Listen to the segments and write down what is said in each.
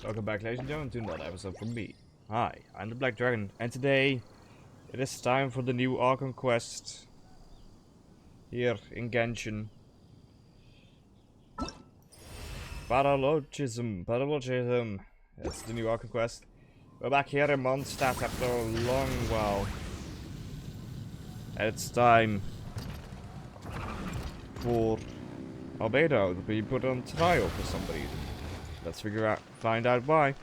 Welcome back, ladies and gentlemen, to another episode from me. Hi, I'm the Black Dragon, and today it is time for the new Archon quest here in Genshin. Paralogism. That's the new Archon quest. We're back here in Mondstadt after a long while. And it's time for Albedo to be put on trial for some reason. Let's find out why.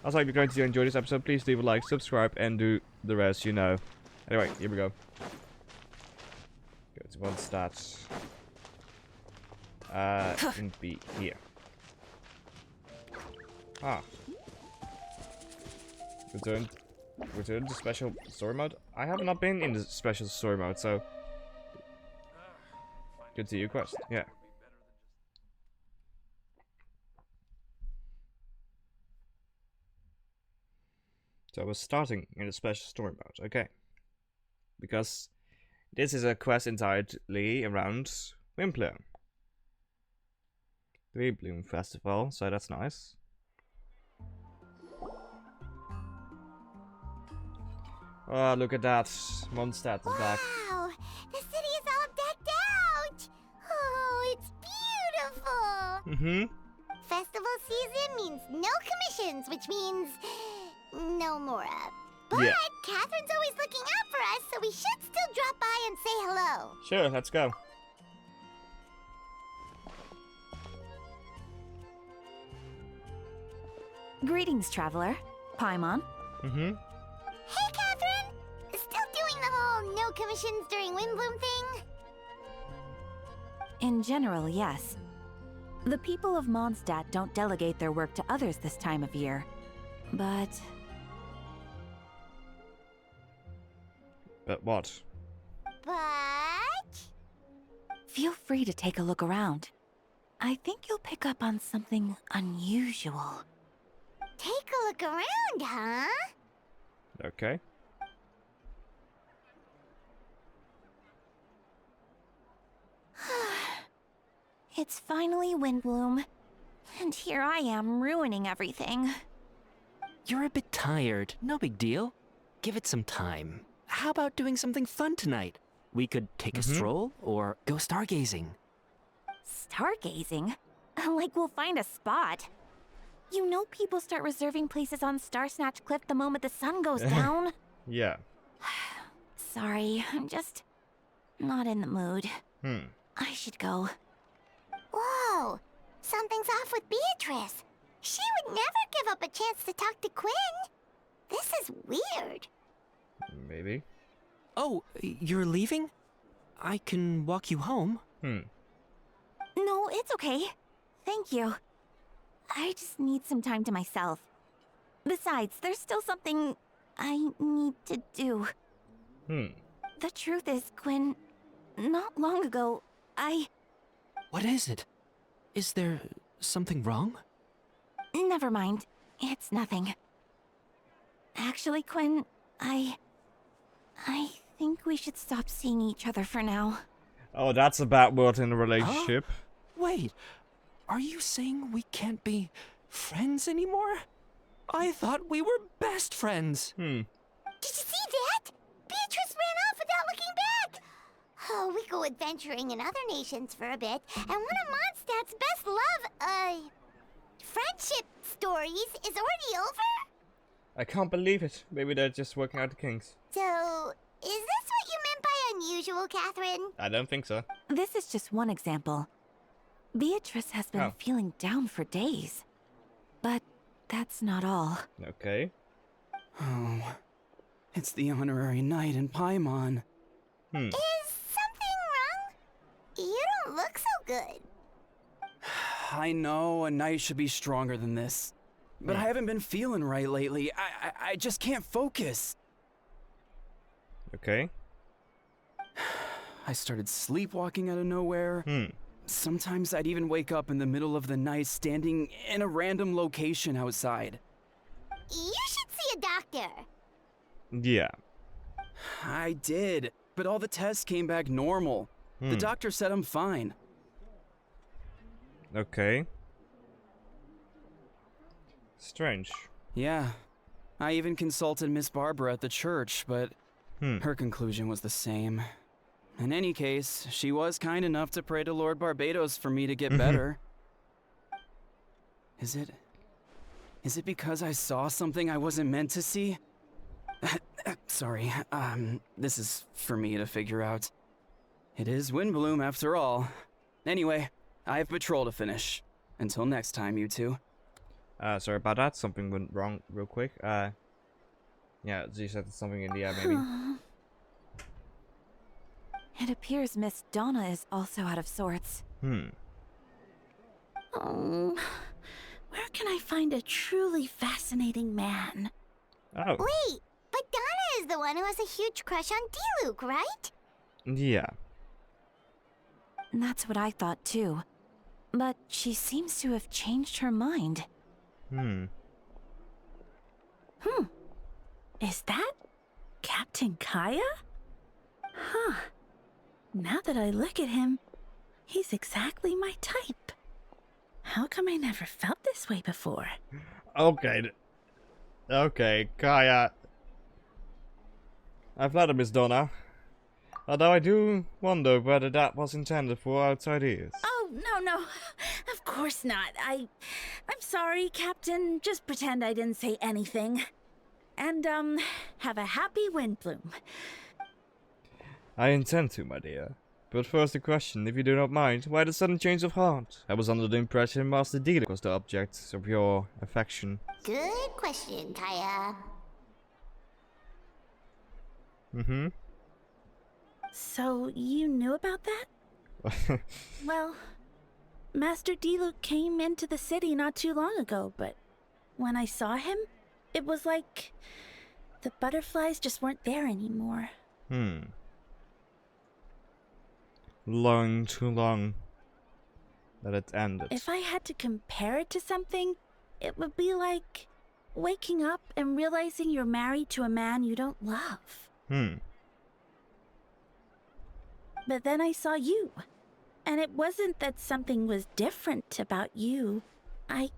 Also, if you're going to enjoy this episode, please leave a like, subscribe, and do the rest, you know. Anyway, here we go. Go to one stats. Shouldn't be here. Ah. Return to special story mode. I have not been in the special story mode, so continue quest. Yeah. So we're starting in the special story mode, okay. Because this is a quest entirely around Windblume. The Windblume Festival, so that's nice. Oh, look at that. Mondstadt is back. Wow! The city is all decked out! Oh, it's beautiful! Festival season means no commissions, which means no Mora. But yeah. Catherine's always looking out for us, so we should still drop by and say hello. Sure, let's go. Greetings, traveler. Paimon. Hey, Catherine! Still doing the whole no commissions during Windblume thing? In general, yes. The people of Mondstadt don't delegate their work to others this time of year. But what? But... feel free to take a look around. I think you'll pick up on something unusual. Take a look around, huh? Okay. It's finally Windblume. And here I am ruining everything. You're a bit tired. No big deal. Give it some time. How about doing something fun tonight? We could take a stroll or go stargazing. Stargazing? Like we'll find a spot. You know people start reserving places on Star Snatch Cliff the moment the sun goes down? Yeah. Sorry, I'm just not in the mood. I should go. Whoa! Something's off with Beatrice. She would never give up a chance to talk to Quinn. This is weird. Maybe. Oh, you're leaving? I can walk you home. No, it's okay. Thank you. I just need some time to myself. Besides, there's still something I need to do. The truth is, Quinn, not long ago, What is it? Is there something wrong? Never mind. It's nothing. Actually, Quinn, I think we should stop seeing each other for now. Oh, that's a bad word in a relationship. Wait, are you saying we can't be friends anymore? I thought we were best friends. Did you see that? Beatrice ran off without looking back. Oh, we go adventuring in other nations for a bit, and one of Mondstadt's best friendship stories is already over? I can't believe it. Maybe they're just working out the kinks. So, is this what you meant by unusual, Catherine? I don't think so. This is just one example. Beatrice has been feeling down for days. But that's not all. Okay. Oh, it's the honorary knight in Paimon. Is something wrong? You don't look so good. I know a knight should be stronger than this. But I haven't been feeling right lately. I just can't focus. Okay. I started sleepwalking out of nowhere. Sometimes I'd even wake up in the middle of the night standing in a random location outside. You should see a doctor. Yeah. I did, but all the tests came back normal. The doctor said I'm fine. Okay. Strange. Yeah. I even consulted Miss Barbara at the church, but her conclusion was the same. In any case, she was kind enough to pray to Lord Barbados for me to get better. Is it because I saw something I wasn't meant to see? Sorry, this is for me to figure out. It is Windblume after all. Anyway, I have patrol to finish. Until next time, you two. Sorry about that. Something went wrong real quick. Yeah, you said something in the air, maybe. It appears Miss Donna is also out of sorts. Oh, where can I find a truly fascinating man? Oh. Wait, but Donna is the one who has a huge crush on D-Luke, right? Yeah. That's what I thought too. But she seems to have changed her mind. Is that Captain Kaya? Huh. Now that I look at him, he's exactly my type. How come I never felt this way before? Okay. Okay, Kaya. I've flattered Miss Donna. Although I do wonder whether that was intended for outside ears. Oh, no. Of course not. I'm sorry, Captain. Just pretend I didn't say anything. And, have a happy Windblume. I intend to, my dear. But first a question, if you do not mind. Why the sudden change of heart? I was under the impression Master Dealer was the object of your affection. Good question, Kaya. So, you knew about that? Well, Master D-Luke came into the city not too long ago, but when I saw him, it was like the butterflies just weren't there anymore. Long, too long that it ended. If I had to compare it to something, it would be like waking up and realizing you're married to a man you don't love. But then I saw you, and it wasn't that something was different about you. I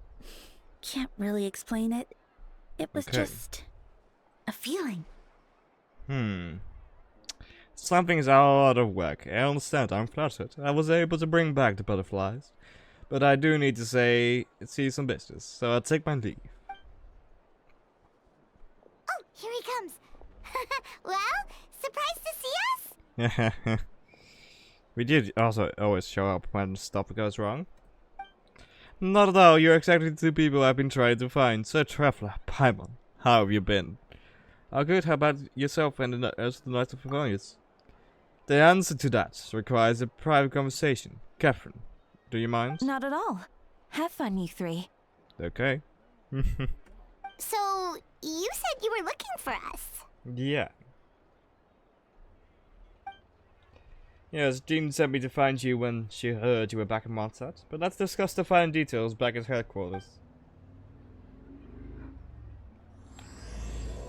can't really explain it. It was just a feeling. Something's out of whack. I understand, I'm flattered. I was able to bring back the butterflies. But I do need to say, see some business, so I'll take my leave. Oh, here he comes. Well, surprised to see us? We did also always show up when stuff goes wrong. Not at all, you're exactly the two people I've been trying to find. So, Traveler, Paimon, how have you been? Oh good, how about yourself and the rest of the Knights of Favonius? The answer to that requires a private conversation. Catherine, do you mind? Not at all. Have fun, you three. Okay. So, you said you were looking for us. Yeah. Yes, Jean sent me to find you when she heard you were back in Mondstadt, but let's discuss the fine details back at headquarters.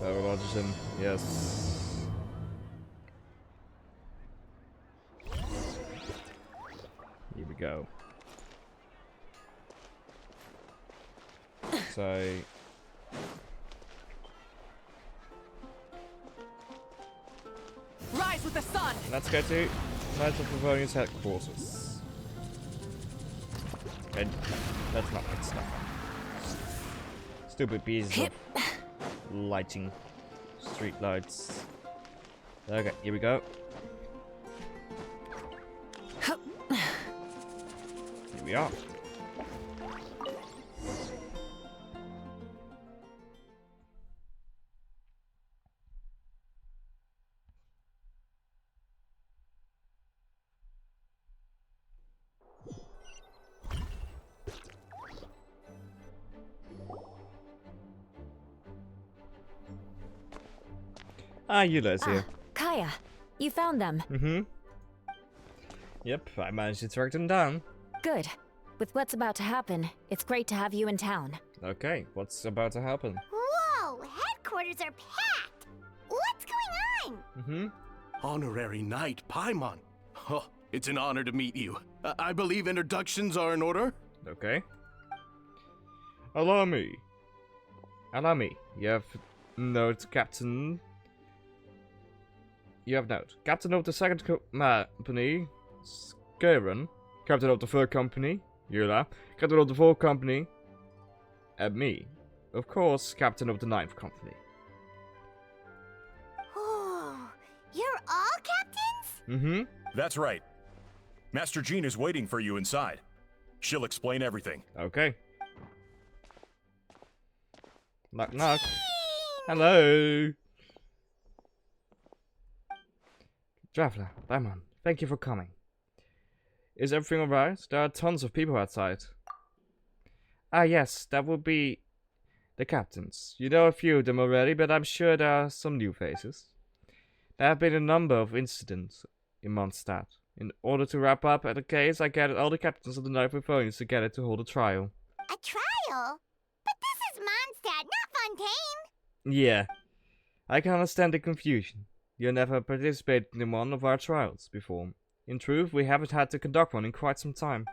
Paralogism, yes. Here we go. So... Rise with the sun! let's go to Knights of Favonius headquarters. And let's not get stuff. Stupid pieces of lighting. Street lights. Okay, here we go. Here we are. Ah, Eula's here. Kaya, you found them. Yep, I managed to track them down. Good. With what's about to happen, it's great to have you in town. Okay, what's about to happen? Whoa, headquarters are packed. What's going on? Honorary Knight Paimon. Oh, it's an honor to meet you. I believe introductions are in order? Okay. Allow me. Allow me. You have note, Captain. You have note. Captain of the second company, Skaven. Captain of the third company, Yula. Captain of the fourth company, and me. Of course, Captain of the ninth company. Oh, you're all captains? Mm-hmm. That's right. Master Jean is waiting for you inside. She'll explain everything. Okay. Knock knock. Hello. Traveler, Paimon, thank you for coming. Is everything alright? There are tons of people outside. Ah yes, that would be the captains. You know a few of them already, but I'm sure there are some new faces. There have been a number of incidents in Mondstadt. In order to wrap up the case, I gathered all the captains of the Knight of Favonius together to hold a trial. A trial? But this is Mondstadt, not Fontaine! Yeah, I can understand the confusion. You never participated in one of our trials before. In truth, we haven't had to conduct one in quite some time.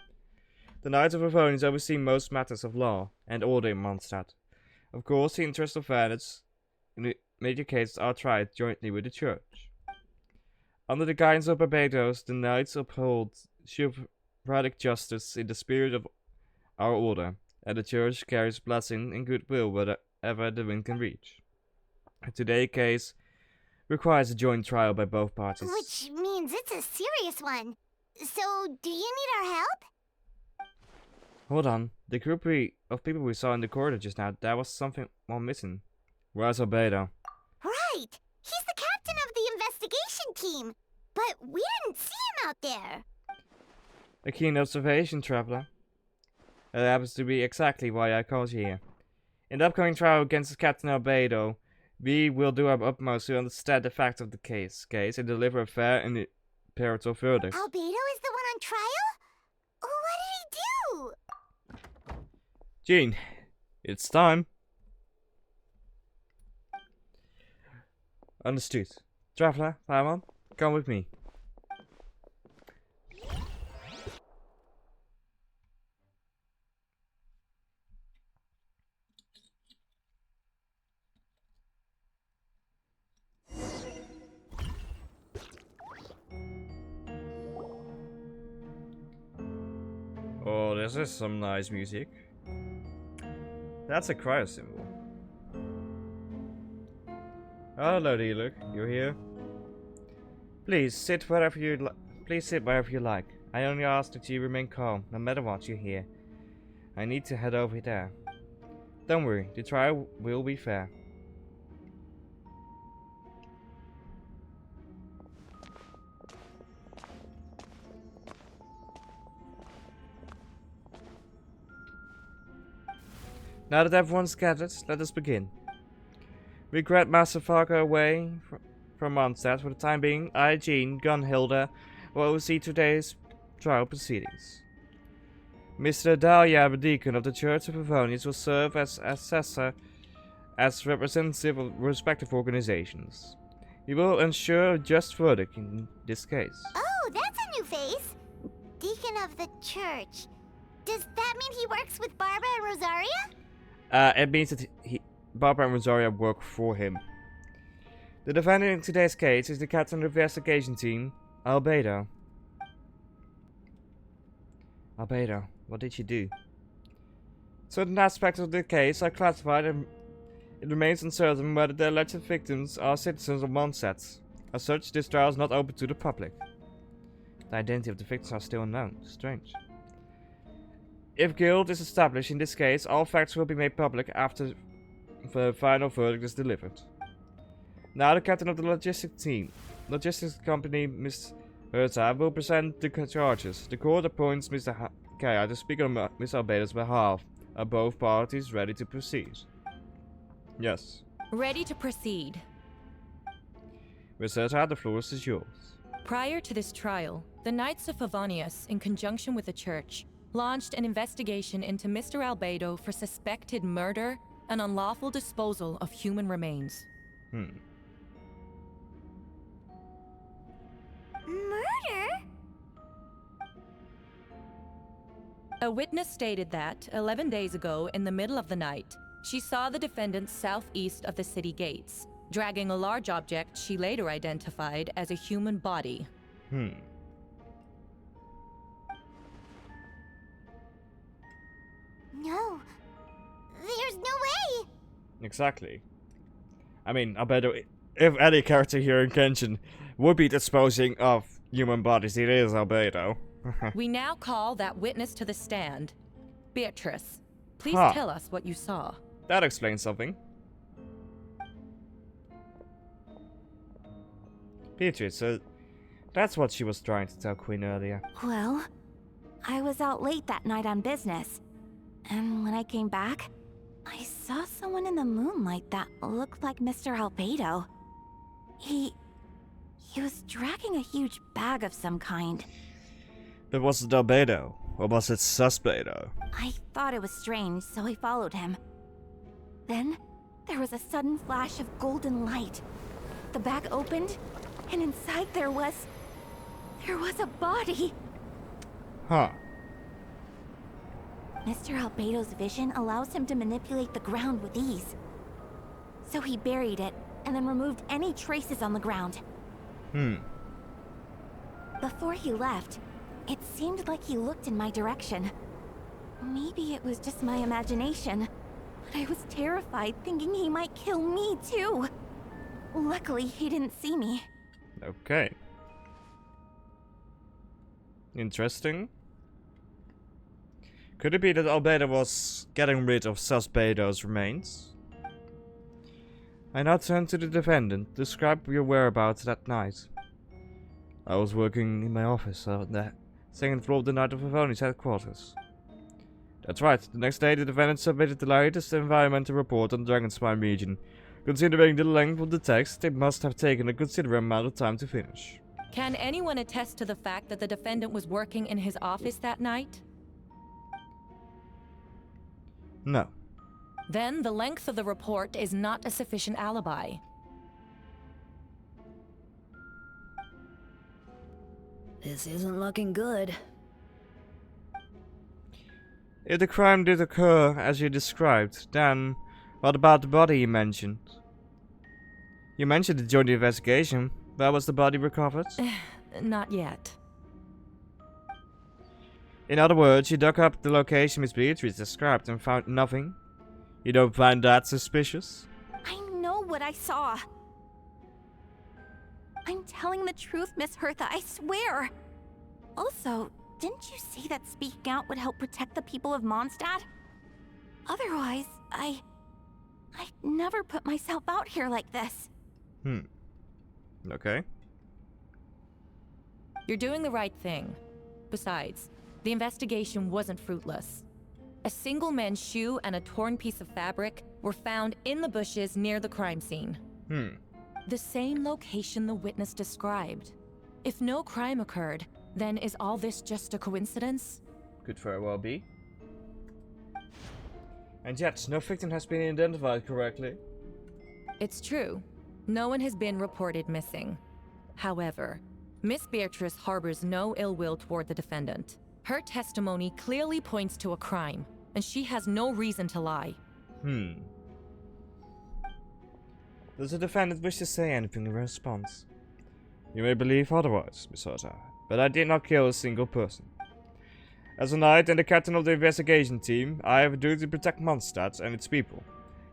The Knights of Favonius oversee most matters of law and order in Mondstadt. Of course, the interests of fairness in the major cases are tried jointly with the Church. Under the guidance of Barbados, the Knights uphold chivalric justice in the spirit of our order, and the Church carries blessing and goodwill wherever the wind can reach. Today's case requires a joint trial by both parties. Which means it's a serious one. So, do you need our help? Hold on. The group of people we saw in the corridor just now, there was something more missing. Where's Albedo? Right! He's the captain of the investigation team! But we didn't see him out there! A keen observation, traveler. That happens to be exactly why I called you here. In the upcoming trial against Captain Albedo, we will do our utmost to understand the facts of the case and deliver a fair and impartial verdict. Albedo is the one on trial? What did he do? Jean, it's time. Understood. Traveler, Paimon, come with me. Oh, this is some nice music. That's a cryo symbol. Hello, Diluc. You're here. Please sit wherever you like. I only ask that you remain calm, no matter what you hear. I need to head over there. Don't worry, the trial will be fair. Now that everyone's gathered, let us begin. We grant Master Fargo away from Mondstadt for the time being. I, Jean, Gunhilda, will oversee today's trial proceedings. Mr. Dahlia, the deacon of the Church of Favonius, will serve as assessor as representative of respective organizations. He will ensure a just verdict in this case. Oh, that's a new face! Deacon of the church. Does that mean he works with Barbara and Rosaria? It means that Barbara and Rosaria work for him. The defendant in today's case is the captain of the investigation team, Albedo. Albedo, what did you do? Certain aspects of the case are classified and it remains uncertain whether the alleged victims are citizens of Mondstadt. As such, this trial is not open to the public. The identity of the victims are still unknown. Strange. If guilt is established in this case, all facts will be made public after the final verdict is delivered. Now the captain of the logistics company, Ms. Herta, will present the charges. The court appoints Mr. Kaya to speak on Ms. Albedo's behalf. Are both parties ready to proceed? Yes. Ready to proceed. Ms. Herta, the floor is yours. Prior to this trial, the Knights of Favonius, in conjunction with the Church, launched an investigation into Mr. Albedo for suspected murder and unlawful disposal of human remains. Murder? A witness stated that, 11 days ago, in the middle of the night, She saw the defendant southeast of the city gates, dragging a large object she later identified as a human body. Hmm. No. There's no way! Exactly. I mean, Albedo, if any character here in Genshin would be disposing of human bodies, it is Albedo. We now call that witness to the stand. Beatrice, please Huh. tell us what you saw. That explains something. Beatrice, that's what she was trying to tell Queen earlier. Well, I was out late that night on business. And when I came back, I saw someone in the moonlight that looked like Mr. Albedo. He was dragging a huge bag of some kind. But was it Albedo? Or was it Susbedo? I thought it was strange, so I followed him. Then, there was a sudden flash of golden light. The bag opened, and inside there was a body. Huh. Mr. Albedo's vision allows him to manipulate the ground with ease. So he buried it, and then removed any traces on the ground. Before he left, it seemed like he looked in my direction. Maybe it was just my imagination, but I was terrified thinking he might kill me too. Luckily, he didn't see me. Okay. Interesting. Could it be that Albedo was getting rid of Susbedo's remains? I now turn to the defendant. Describe your whereabouts that night. I was working in my office on the second floor of the Knight of Favoni's headquarters. That's right. The next day, the defendant submitted the latest environmental report on the Dragonspine region. Considering the length of the text, it must have taken a considerable amount of time to finish. Can anyone attest to the fact that the defendant was working in his office that night? No. Then the length of the report is not a sufficient alibi. This isn't looking good. If the crime did occur as you described, then what about the body you mentioned? You mentioned the joint investigation. Where was the body recovered? Not yet. In other words, you dug up the location Miss Beatrice described and found nothing? You don't find that suspicious? I know what I saw. I'm telling the truth, Miss Hertha, I swear. Also, didn't you say that speaking out would help protect the people of Mondstadt? Otherwise, I'd never put myself out here like this. Okay. You're doing the right thing. Besides, the investigation wasn't fruitless. A single man's shoe and a torn piece of fabric were found in the bushes near the crime scene. The same location the witness described. If no crime occurred, then is all this just a coincidence? Could very well be. And yet, no victim has been identified correctly. It's true. No one has been reported missing. However, Miss Beatrice harbors no ill will toward the defendant. Her testimony clearly points to a crime, and she has no reason to lie. Does the defendant wish to say anything in response? You may believe otherwise, Miss Hertha, but I did not kill a single person. As a knight and the captain of the investigation team, I have a duty to protect Mondstadt and its people.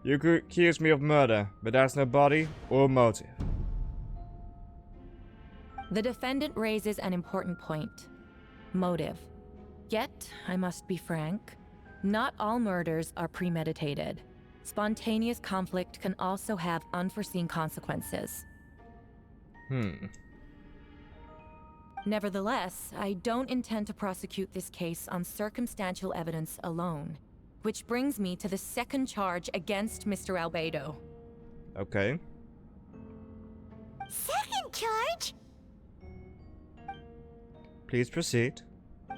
You could accuse me of murder, but there's no body or motive. The defendant raises an important point. Motive. Yet, I must be frank, not all murders are premeditated. Spontaneous conflict can also have unforeseen consequences. Nevertheless, I don't intend to prosecute this case on circumstantial evidence alone. Which brings me to the second charge against Mr. Albedo. Okay. Second charge? Please proceed.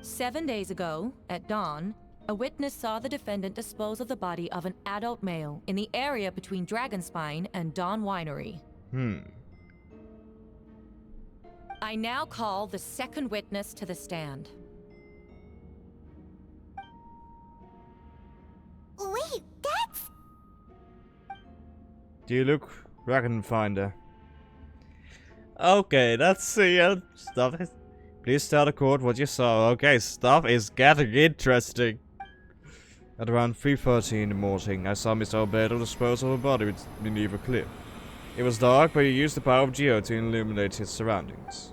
7 days ago, at dawn, a witness saw the defendant dispose of the body of an adult male in the area between Dragonspine and Dawn Winery. I now call the second witness to the stand. Wait, that's... Do you look Dragon Finder? Okay, let's see. Stuff is. Please tell the court what you saw. Okay, stuff is getting interesting. At around 3:30 in the morning, I saw Mr. Albedo dispose of a body beneath a cliff. It was dark, but he used the power of Geo to illuminate his surroundings.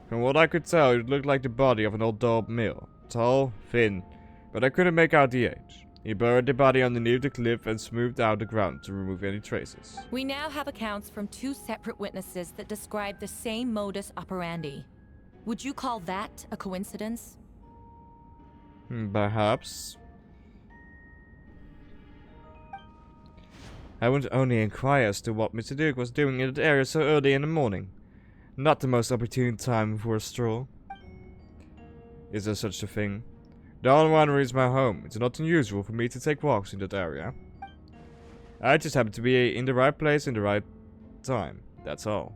From what I could tell, it looked like the body of an old dog male. Tall, thin, but I couldn't make out the age. He buried the body underneath the cliff and smoothed out the ground to remove any traces. We now have accounts from 2 separate witnesses that describe the same modus operandi. Would you call that a coincidence? Perhaps. I would only inquire as to what Mr. Duke was doing in that area so early in the morning. Not the most opportune time for a stroll. Is there such a thing? The Island Winery is my home. It's not unusual for me to take walks in that area. I just happen to be in the right place in the right time. That's all.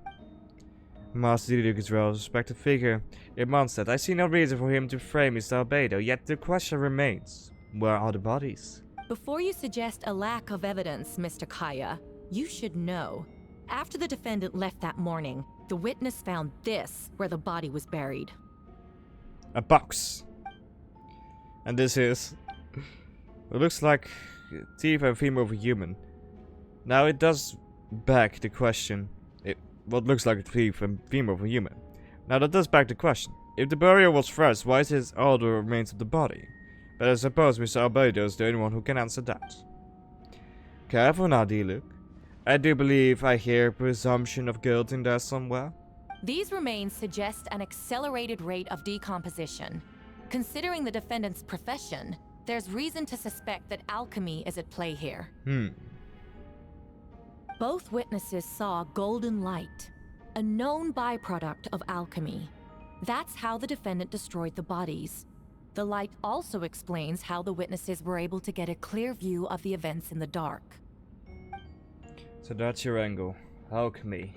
Master Duke is a well-respected figure in Mondstadt. I see no reason for him to frame Mr. Albedo, yet the question remains. Where are the bodies? Before you suggest a lack of evidence, Mr. Kaya, you should know. After the defendant left that morning, the witness found this where the body was buried. A box. And this is... It looks like teeth and femur of a human. Now it does beg the question. What looks like a teeth and femur of a human. Now that does beg the question. If the burial was fresh, why is this all the remains of the body? But I suppose Mr. Albedo is the only one who can answer that. Careful now, D-Luke. I do believe I hear presumption of guilt in there somewhere. These remains suggest an accelerated rate of decomposition. Considering the defendant's profession, there's reason to suspect that alchemy is at play here. Both witnesses saw golden light, a known byproduct of alchemy. That's how the defendant destroyed the bodies. The light also explains how the witnesses were able to get a clear view of the events in the dark. So that's your angle. Alchemy.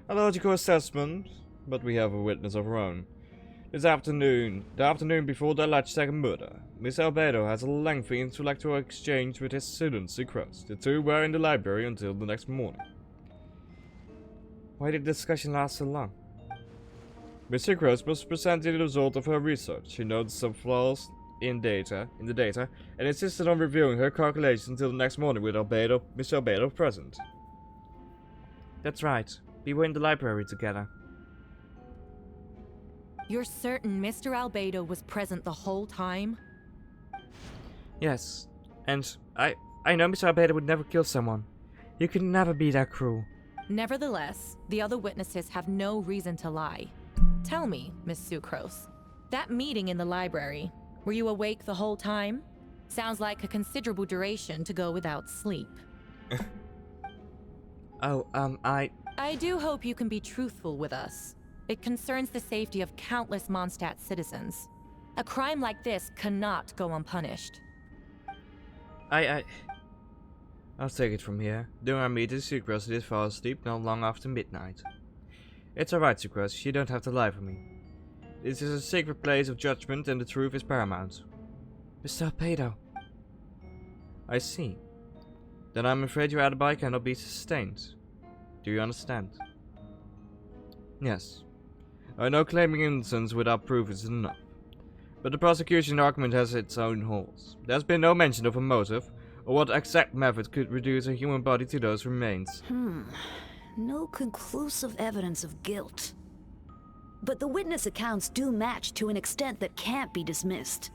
A logical assessment, but we have a witness of our own. The afternoon before the alleged second murder, Miss Albedo has a lengthy intellectual exchange with his student, Sucrose. The two were in the library until the next morning. Why did the discussion last so long? Miss Sucrose was presenting the result of her research. She noticed some flaws in the data, and insisted on reviewing her calculations until the next morning with Miss Albedo present. That's right. We were in the library together. You're certain Mr. Albedo was present the whole time? Yes, and I know Mr. Albedo would never kill someone. You could never be that cruel. Nevertheless, the other witnesses have no reason to lie. Tell me, Miss Sucrose, that meeting in the library, were you awake the whole time? Sounds like a considerable duration to go without sleep. I do hope you can be truthful with us. It concerns the safety of countless Mondstadt citizens. A crime like this cannot go unpunished. I'll take it from here. During our meeting, Sucrose did fall asleep not long after midnight. It's alright, Sucrose, you don't have to lie for me. This is a sacred place of judgment and the truth is paramount. Mr. Albedo. I see. Then I'm afraid your alibi cannot be sustained. Do you understand? Yes. I know claiming innocence without proof is enough. But the prosecution argument has its own holes. There's been no mention of a motive, or what exact method could reduce a human body to those remains. No conclusive evidence of guilt. But the witness accounts do match to an extent that can't be dismissed.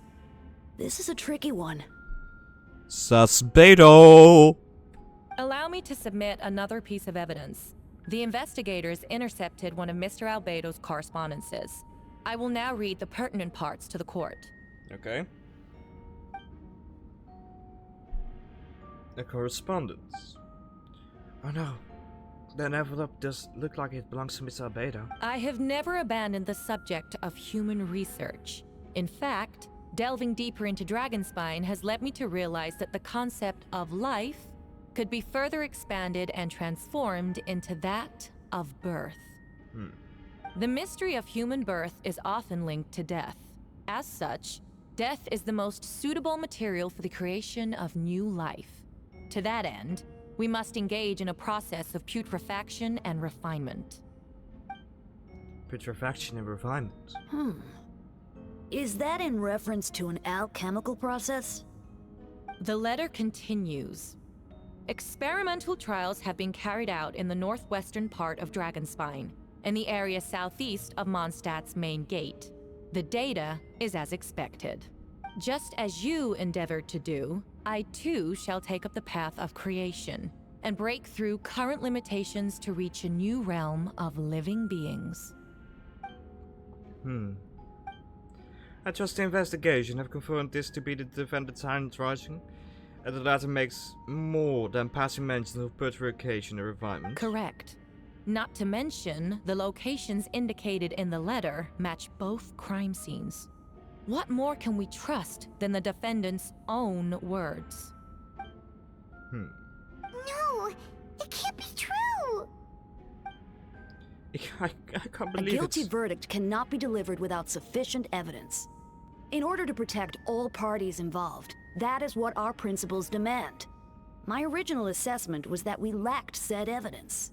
This is a tricky one. Suspeito! Allow me to submit another piece of evidence. The investigators intercepted one of Mr. Albedo's correspondences. I will now read the pertinent parts to the court. Okay. A correspondence. Oh no. That envelope does look like it belongs to Mr. Albedo. I have never abandoned the subject of human research. In fact, delving deeper into Dragonspine has led me to realize that the concept of life could be further expanded and transformed into that of birth. The mystery of human birth is often linked to death. As such, death is the most suitable material for the creation of new life. To that end, We must engage in a process of putrefaction and refinement. Putrefaction and refinement. Is that in reference to an alchemical process? The letter continues. Experimental trials have been carried out in the northwestern part of Dragonspine, and the area southeast of Mondstadt's main gate. The data is as expected. Just as you endeavored to do, I too shall take up the path of creation, and break through current limitations to reach a new realm of living beings. I trust the investigation have confirmed this to be the defendant's handwriting, and the latter makes more than passing mention of putrefaction and refinement. Correct. Not to mention, the locations indicated in the letter match both crime scenes. What more can we trust than the defendant's own words? No, it can't be true. I can't A believe guilty it's... verdict cannot be delivered without sufficient evidence. In order to protect all parties involved, that is what our principles demand. My original assessment was that we lacked said evidence.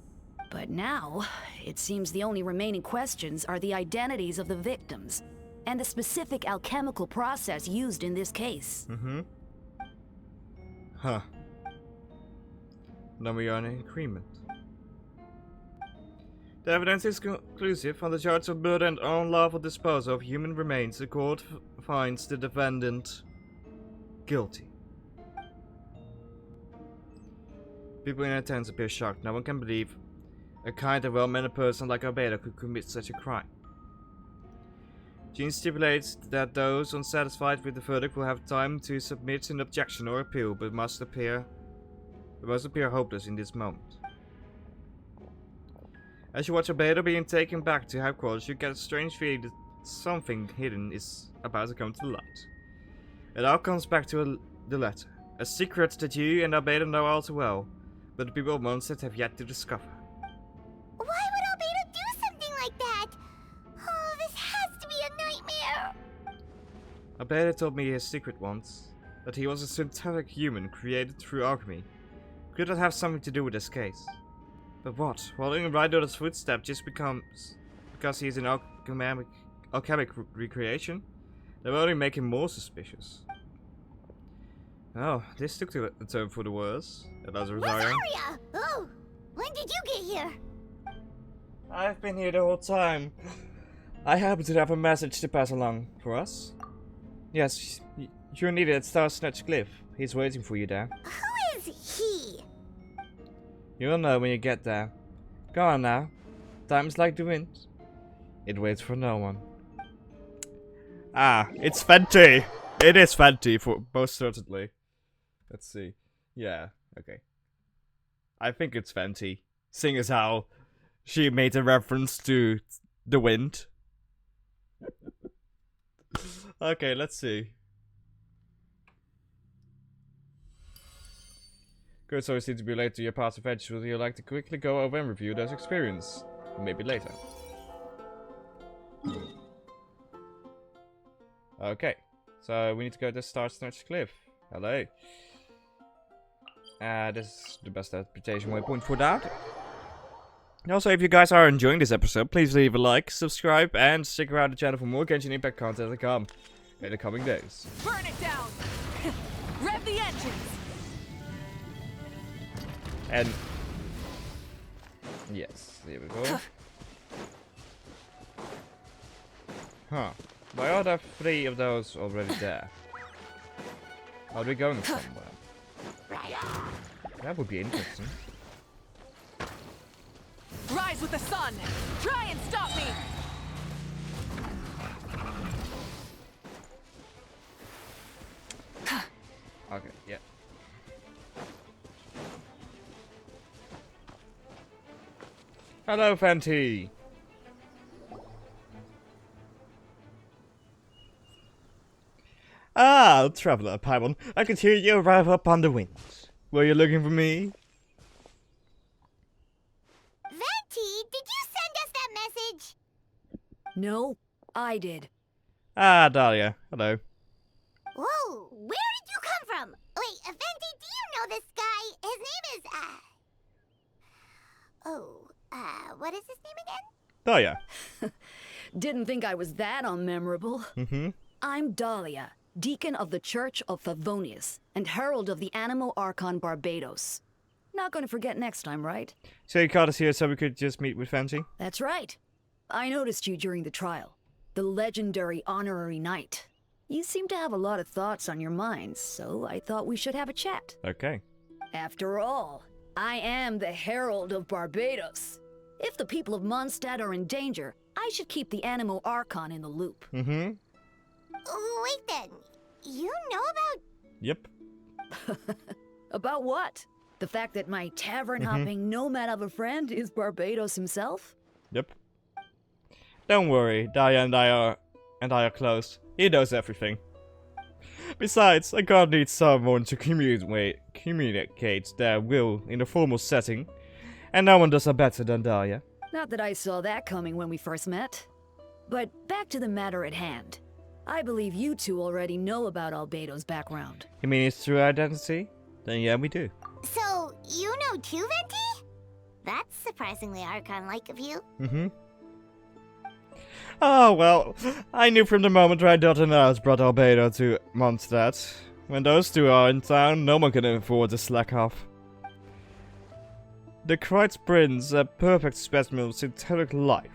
But now, it seems the only remaining questions are the identities of the victims, and the specific alchemical process used in this case. Huh. Then we are in agreement. The evidence is conclusive on the charge of murder and unlawful disposal of human remains. The court finds the defendant guilty. People in attendance appear shocked. No one can believe a kind and well-mannered person like Albedo could commit such a crime. Jean stipulates that those unsatisfied with the verdict will have time to submit an objection or appeal, but must appear hopeless in this moment. As you watch Albedo being taken back to headquarters, you get a strange feeling that something hidden is about to come to light. It all comes back to the letter, a secret that you and Albedo know all too well, but the people of Mondstadt have yet to discover. Why would Albedo do something like that? Oh, this has to be a nightmare. Albedo told me his secret once, that he was a synthetic human created through alchemy. Could that have something to do with this case? But what? Following in Ryder's footsteps just because he is an alchemic recreation? That will only make him more suspicious. Oh, this took a turn for the worse. That's Rosario. Rosaria! Oh, when did you get here? I've been here the whole time. I happen to have a message to pass along for us. Yes, you're needed at Star Snatch Cliff. He's waiting for you there. Who is he? You'll know when you get there. Go on now. Time's like the wind. It waits for no one. Ah, it's Fenty! It is Fenty, for most certainly. Let's see. Yeah, okay. I think it's Fenty. Seeing as how she made a reference to the wind. Okay, let's see. Good, so it seems to be late to your past adventures. Would you like to quickly go over and review those experiences? Maybe later. Okay, so we need to go to Star Snatch Cliff. Hello. This is the best interpretation waypoint for that. Also, if you guys are enjoying this episode, please leave a like, subscribe, and stick around the channel for more Genshin Impact content to come in the coming days. Burn it down! Rev the engines! And yes, there we go. Huh. Why are there 3 of those already there? Are we going somewhere? That would be interesting. Rise with the sun! Try and stop me! Okay, yeah. Hello, Fenty! Ah, traveler, Paimon. I could hear you arrive up on the wind. Were you looking for me? Venti, did you send us that message? No, I did. Ah, Dahlia. Hello. Whoa, where did you come from? Wait, Venti, do you know this guy? His name is, Oh, what is his name again? Dahlia. Didn't think I was that unmemorable. I'm Dahlia, Deacon of the Church of Favonius, and Herald of the Animo Archon Barbados. Not gonna forget next time, right? So you caught us here so we could just meet with Fancy? That's right. I noticed you during the trial. The legendary honorary knight. You seem to have a lot of thoughts on your minds, so I thought we should have a chat. Okay. After all, I am the Herald of Barbados. If the people of Mondstadt are in danger, I should keep the Animo Archon in the loop. Mm-hmm. Wait then, you know about... Yep. About what? The fact that my tavern-hopping nomad of a friend is Barbados himself? Yep. Don't worry, Dahlia and I are close. He knows everything. Besides, a god needs someone to communicate their will in a formal setting, and no one does that better than Dahlia. Not that I saw that coming when we first met. But back to the matter at hand. I believe you two already know about Albedo's background. You mean his true identity? Then yeah, we do. So, you know too, Venti? That's surprisingly Archon-like of you. Mm-hmm. Oh, well, I knew from the moment Rydot and Oz brought Albedo to Mondstadt. When those two are in town, no one can afford to slack off. The Kreutz Prince, a perfect specimen of synthetic life.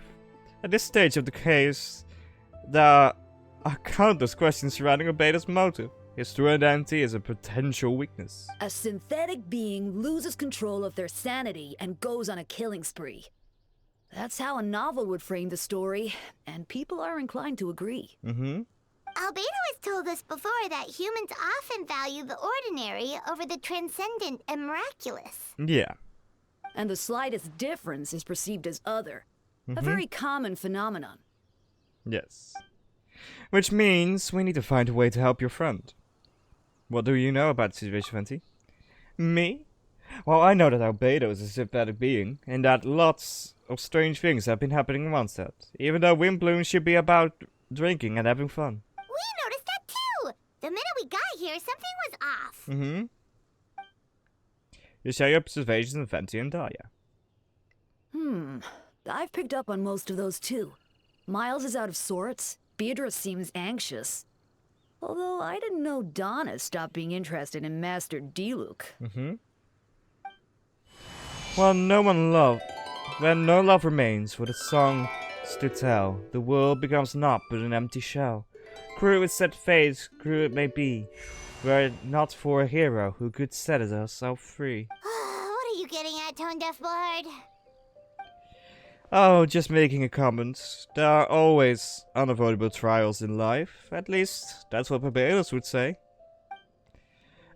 At this stage of the case, there are countless questions surrounding Albedo's motive. His true identity is a potential weakness. A synthetic being loses control of their sanity and goes on a killing spree. That's how a novel would frame the story, and people are inclined to agree. Mm-hmm. Albedo has told us before that humans often value the ordinary over the transcendent and miraculous. Yeah. And the slightest difference is perceived as other. A very common phenomenon. Yes. Which means we need to find a way to help your friend. What do you know about the situation, Venti? Me? Well, I know that Albedo is a synthetic being, and that lots of strange things have been happening in Mondstadt. Even though Windblume should be about drinking and having fun. We noticed that too! The minute we got here, something was off. Mm-hmm. You share your observations of Venti and Dahlia. I've picked up on most of those too. Miles is out of sorts. Beatrice seems anxious. Although I didn't know Donna stopped being interested in Master Diluc. Mm-hmm. Well, when no love remains for the songs to tell, the world becomes naught but an empty shell. Cruel with set fate, cruel it may be, were it not for a hero who could set us all free. What are you getting at, Tone Deaf Bard? Oh, just making a comment. There are always unavoidable trials in life. At least, that's what Barbados would say.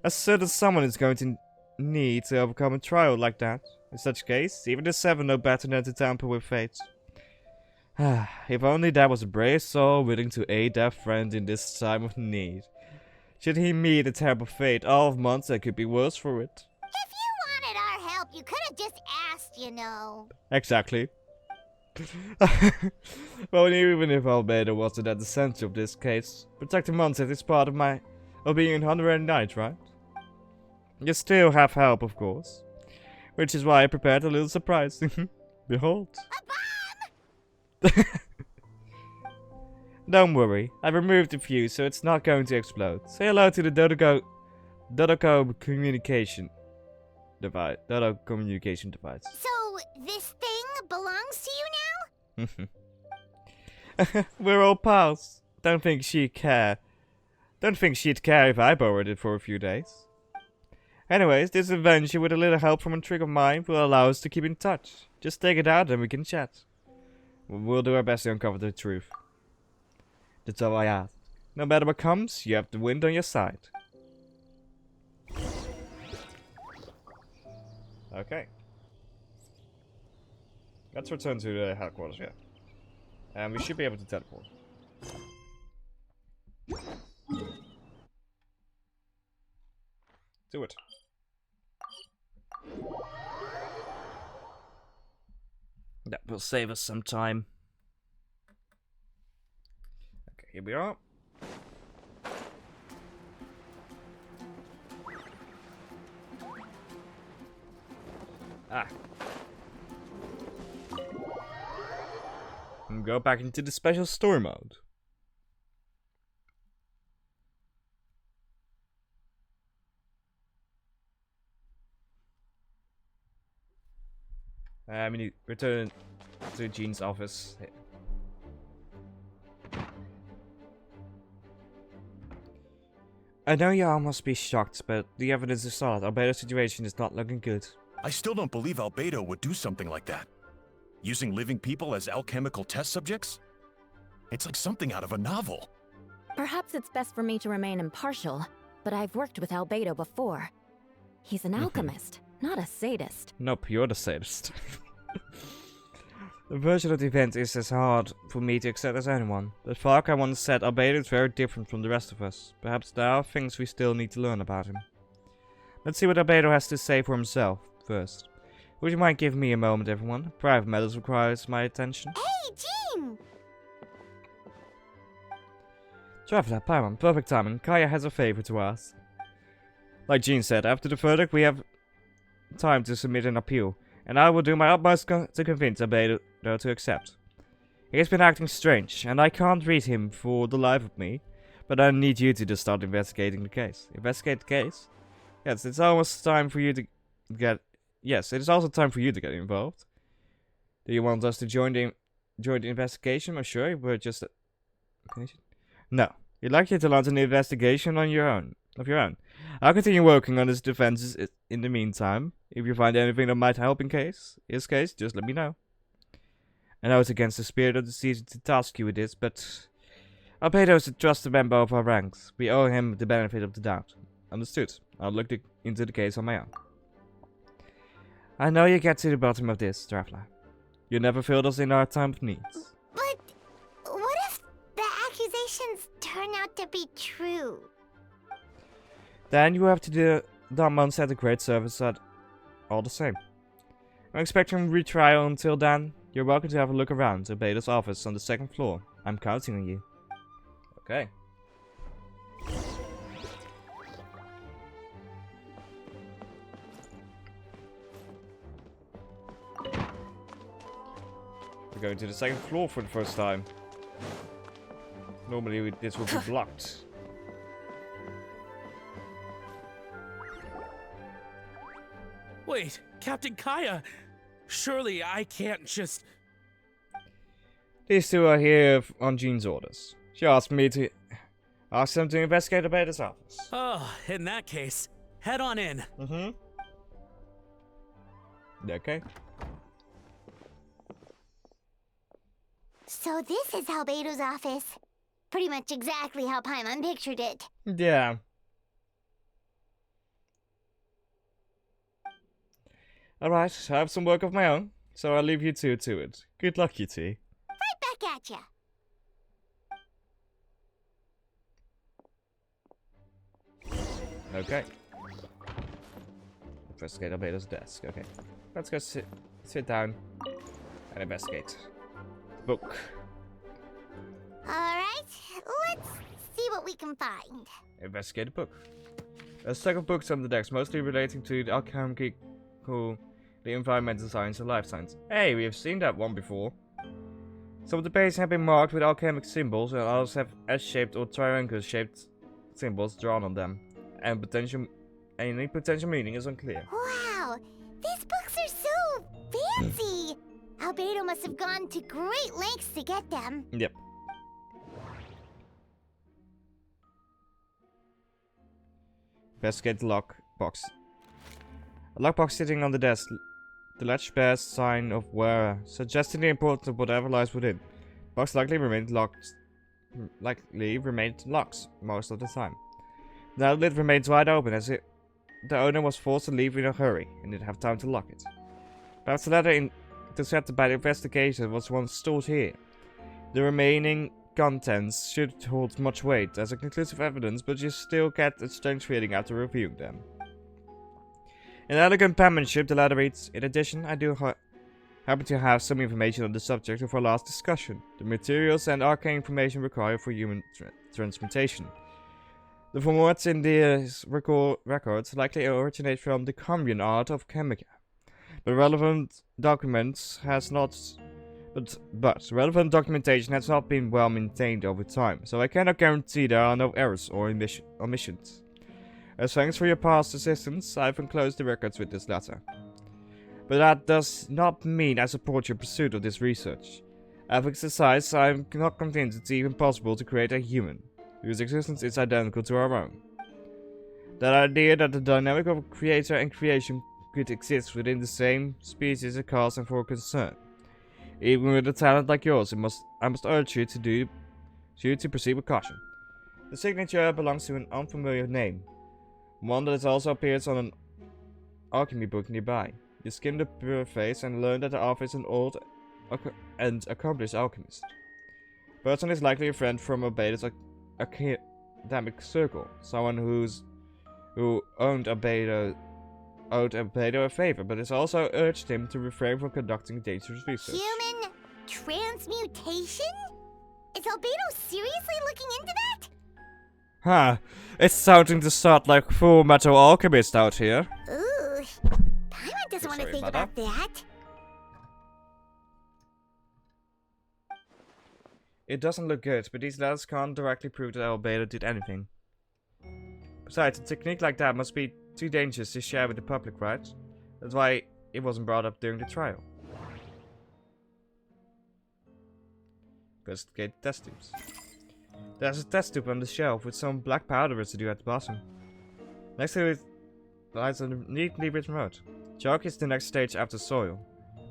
A certain someone is going to need to overcome a trial like that. In such case, even the Seven know better than to tamper with fate. If only there was a brave soul willing to aid their friend in this time of need. Should he meet a terrible fate, all of Mondstadt could be worse for it. If you wanted our help, you could have just asked, you know. Exactly. Well, even if Albedo wasn't at the center of this case, protecting Mondstadt is part of being an honorary knight, right? You still have help, of course. Which is why I prepared a little surprise. Behold. A bomb! Don't worry, I've removed the fuse so it's not going to explode. Say hello to the Dodoco communication device. So, this thing belongs to you now? We're all pals. Don't think she'd care if I borrowed it for a few days. Anyways, this adventure with a little help from a trick of mine will allow us to keep in touch. Just take it out and we can chat. We'll do our best to uncover the truth. That's all I ask. No matter what comes, you have the wind on your side. Okay. Let's return to the headquarters, yeah. And we should be able to teleport. Do it. That will save us some time. Okay, here we are. Ah. and go back into the special story mode. We need return to Jean's office. I know you all must be shocked, but the evidence is solid. Albedo's situation is not looking good. I still don't believe Albedo would do something like that. Using living people as alchemical test subjects? It's like something out of a novel. Perhaps it's best for me to remain impartial, but I've worked with Albedo before. He's an alchemist, not a sadist. Nope, you're the sadist. The version of the event is as hard for me to accept as anyone. But Farka once said Albedo is very different from the rest of us. Perhaps there are things we still need to learn about him. Let's see what Albedo has to say for himself first. Would you mind giving me a moment, everyone? Private matters requires my attention. Hey, Jean! Traveler, Paimon, perfect timing. Kaya has a favor to ask. Like Jean said, after the verdict we have time to submit an appeal, and I will do my utmost to convince Albedo to accept. He has been acting strange, and I can't read him for the life of me, but I need you to just start investigating the case. Investigate the case? Yes, it's almost time for you to get... Yes, it is also time for you to get involved. Do you want us to join the investigation? I'm sure we're just... No. You'd like you to launch an investigation on your own. I'll continue working on his defenses in the meantime. If you find anything that might help in his case, just let me know. I know it's against the spirit of the season to task you with this, but Albedo is a trusted member of our ranks. We owe him the benefit of the doubt. Understood. I'll look into the case on my own. I know you get to the bottom of this, Traveler. You never failed us in our time of needs. But what if the accusations turn out to be true? Then you have to do Damon's at a great service at all the same. I'm expecting retrial until then. You're welcome to have a look around Albedo's office on the 2nd floor. I'm counting on you. Okay. We're going to the 2nd floor for the first time. Normally this would be blocked. Wait, Captain Kaya! Surely I can't just... These two are here on Jean's orders. She asked me to ask them to investigate Albedo's office. Oh, in that case, head on in. Okay. So this is Albedo's office. Pretty much exactly how Paimon pictured it. Yeah. Alright, I have some work of my own, so I'll leave you two to it. Good luck, you two. Right back at ya. Okay. Investigate Albedo's desk. Okay. Let's go sit down and investigate. Book. Alright, let's see what we can find. Investigate the book. There's a stack of books on the desk, mostly relating to the alchemical, the environmental science, and life science. Hey, we have seen that one before. Some of the pages have been marked with alchemic symbols, and others have S-shaped or triangle-shaped symbols drawn on them. And any potential meaning is unclear. Wow, these books are so fancy! Albedo must have gone to great lengths to get them. Yep. Investigate the lockbox. A lockbox sitting on the desk. The latch bears sign of wearer, suggesting the importance of whatever lies within. The box likely remained locked most of the time. The lid remains wide open, as if the owner was forced to leave in a hurry and didn't have time to lock it. Perhaps the letter intercepted by the investigation was once stored here. The remaining contents should hold much weight as a conclusive evidence, but you still get a strange feeling after reviewing them. In elegant penmanship, the letter reads, "In addition, I do happen to have some information on the subject of our last discussion. The materials and arcane information required for human transmutation. The formats in these records likely originate from the commune art of Chemica, but relevant documents has not But relevant documentation has not been well maintained over time, so I cannot guarantee there are no errors or omissions. As thanks for your past assistance, I've enclosed the records with this letter. But that does not mean I support your pursuit of this research. Ethics aside, I'm not convinced it's even possible to create a human, whose existence is identical to our own. That idea that the dynamic of creator and creation could exist within the same species is a cause for concern. Even with a talent like yours, I must urge you to proceed with caution. The signature belongs to an unfamiliar name, one that also appears on an alchemy book nearby. You skim the preface and learn that the author is an old and accomplished alchemist. Person is likely a friend from Albedo's academic circle, someone who owed Albedo a favor, but has also urged him to refrain from conducting dangerous research. Human transmutation? Is Albedo seriously looking into that? Huh. It's starting to start like Full Metal Alchemist out here. Ooh. Paimon doesn't want to think about that. It doesn't look good, but these letters can't directly prove that Albedo did anything. Besides, a technique like that must be too dangerous to share with the public, right? That's why it wasn't brought up during the trial. Investigate the test tubes. There's a test tube on the shelf with some black powder residue at the bottom. Next to it lies a neatly written note. Chalk is the next stage after soil.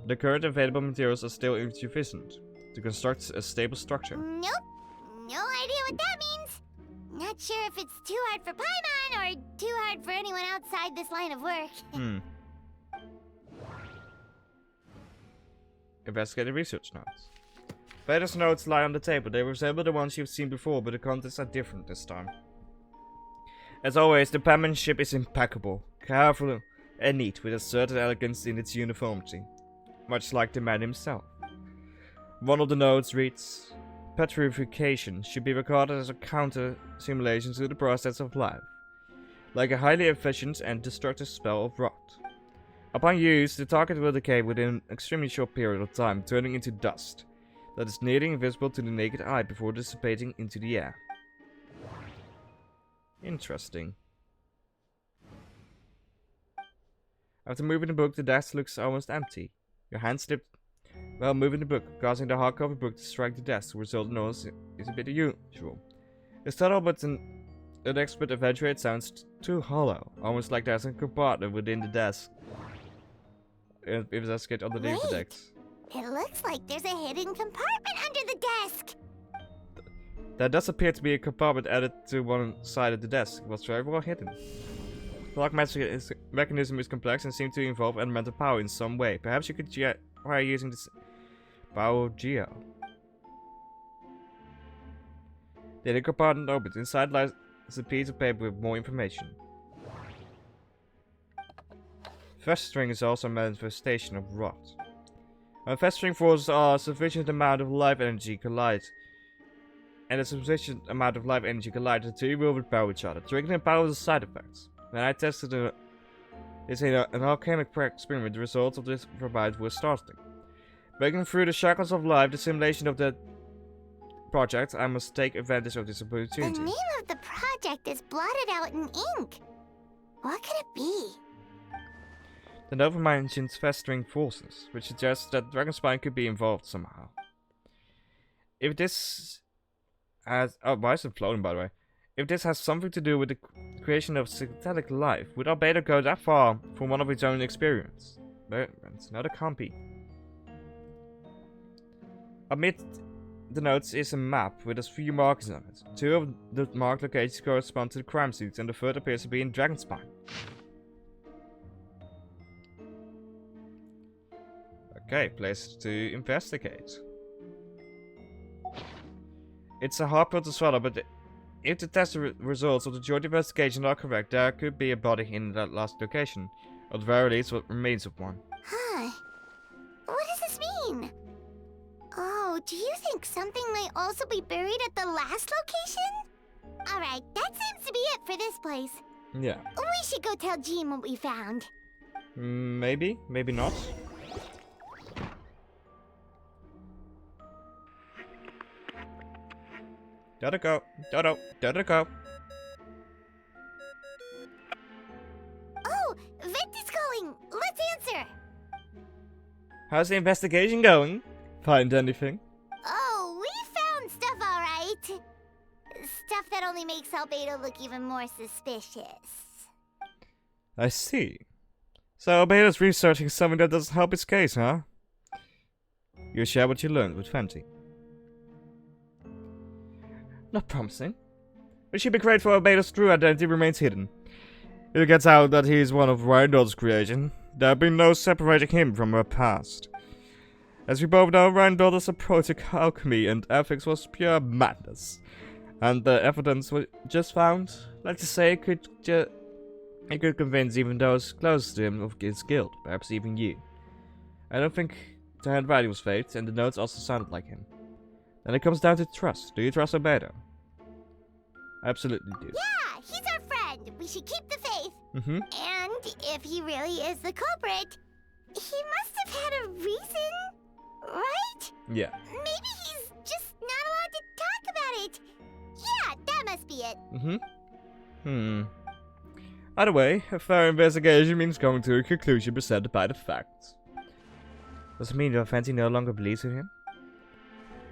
The current available materials are still insufficient to construct a stable structure. Nope. No idea what that means. Not sure if it's too hard for Paimon or too hard for anyone outside this line of work. Investigate the research notes. Vader's notes lie on the table. They resemble the ones you've seen before, but the contents are different this time. As always, the penmanship is impeccable, careful and neat, with a certain elegance in its uniformity, much like the man himself. One of the notes reads, "Petrification should be regarded as a counter-simulation to the process of life, like a highly efficient and destructive spell of rot. Upon use, the target will decay within an extremely short period of time, turning into dust that is nearly invisible to the naked eye before dissipating into the air." Interesting. After moving the book, the desk looks almost empty. Your hand slipped while moving the book, causing the hardcover book to strike the desk. The resultant noise is a bit unusual. It's subtle, but an expert adventurer, it sounds too hollow, almost like there's a compartment within the desk. If that's get underneath the desk. It looks like there's a hidden compartment under the desk. There does appear to be a compartment added to one side of the desk. It was very well hidden. The lock mechanism is complex and seems to involve elemental power in some way. Perhaps you could try using this Paralogism. The hidden compartment opens. Inside lies a piece of paper with more information. Festering is also a manifestation of rot. When festering forces are a sufficient amount of life energy collide, the two will repel each other, triggering the powerful side effects. When I tested this in an alchemic experiment, the results of this provided were startling. Breaking through the shackles of life, the simulation of the project, I must take advantage of this opportunity. The name of the project is blotted out in ink. What could it be? The note mentions festering forces, which suggests that Dragonspine could be involved somehow. If this has... Oh, why is it floating, by the way? If this has something to do with the creation of synthetic life, would Albedo go that far from one of its own experience? But it's not a compy. Amid the notes is a map with a few markers on it. Two of the marked locations correspond to the crime scenes, and the third appears to be in Dragonspine. Okay, place to investigate. It's a hard pill to swallow, but if the test results of the joint investigation are correct, there could be a body in that last location. Or at the very least, what remains of one. Huh. What does this mean? Oh, do you think something might also be buried at the last location? Alright, that seems to be it for this place. Yeah. We should go tell Jean what we found. Maybe, maybe not. Gotta go. Dodo. Gotta go. Oh, Vent is calling. Let's answer. How's the investigation going? Find anything? Oh, we found stuff, all right. Stuff that only makes Albedo look even more suspicious. I see. So Albedo's researching something that doesn't help his case, huh? You share what you learned with Fenty. Not promising. It should be great for Albedo's true identity remains hidden. If it gets out that he is one of Reindold's creation, there'll be no separating him from her past. As we both know, Reindold's approach to alchemy and ethics was pure madness. And the evidence we just found, let's just say, it could convince even those close to him of his guilt, perhaps even you. I don't think the handwriting was faked, and the notes also sounded like him. Then it comes down to trust. Do you trust Albedo? I absolutely do. Yeah, he's our friend. We should keep the faith. Mm-hmm. And if he really is the culprit, he must have had a reason, right? Yeah. Maybe he's just not allowed to talk about it. Yeah, that must be it. Mm-hmm. Either way, a fair investigation means coming to a conclusion presented by the facts. Does it mean that Fenty no longer believes in him?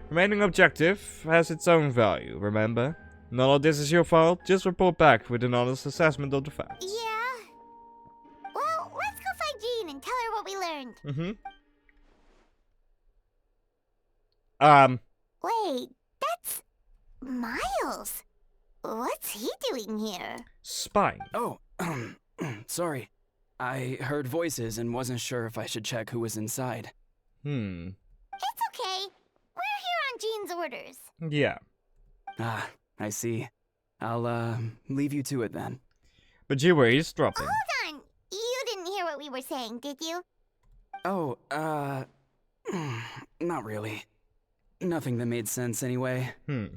Remaining objective has its own value, remember? None of this is your fault, just report back with an honest assessment of the facts. Yeah. Well, let's go find Jean and tell her what we learned. Wait, that's Miles. What's he doing here? Spying. Oh, sorry. I heard voices and wasn't sure if I should check who was inside. It's okay. We're here on Jean's orders. Yeah. Ah, I see. I'll, leave you to it then. But you were eavesdropping. Hold on. You didn't hear what we were saying, did you? Oh, not really. Nothing that made sense anyway. Well, do us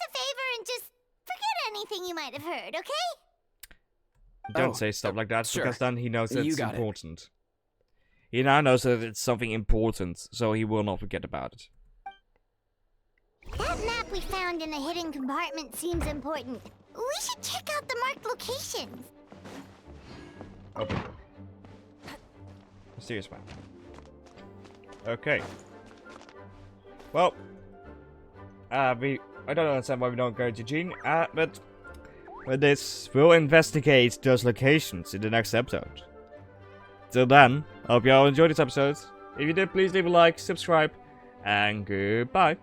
a favor and just forget anything you might have heard, okay? Don't say stuff like that, sure. because then he knows that You it's got it. important. He now knows that it's something important, so he will not forget about it. That map we found in the hidden compartment seems important. We should check out the marked locations. Open. Mysterious map. Okay. Well, I don't understand why we don't go to Jean, but with this, we'll investigate those locations in the next episode. Till then, I hope you all enjoyed this episode. If you did, please leave a like, subscribe, and goodbye.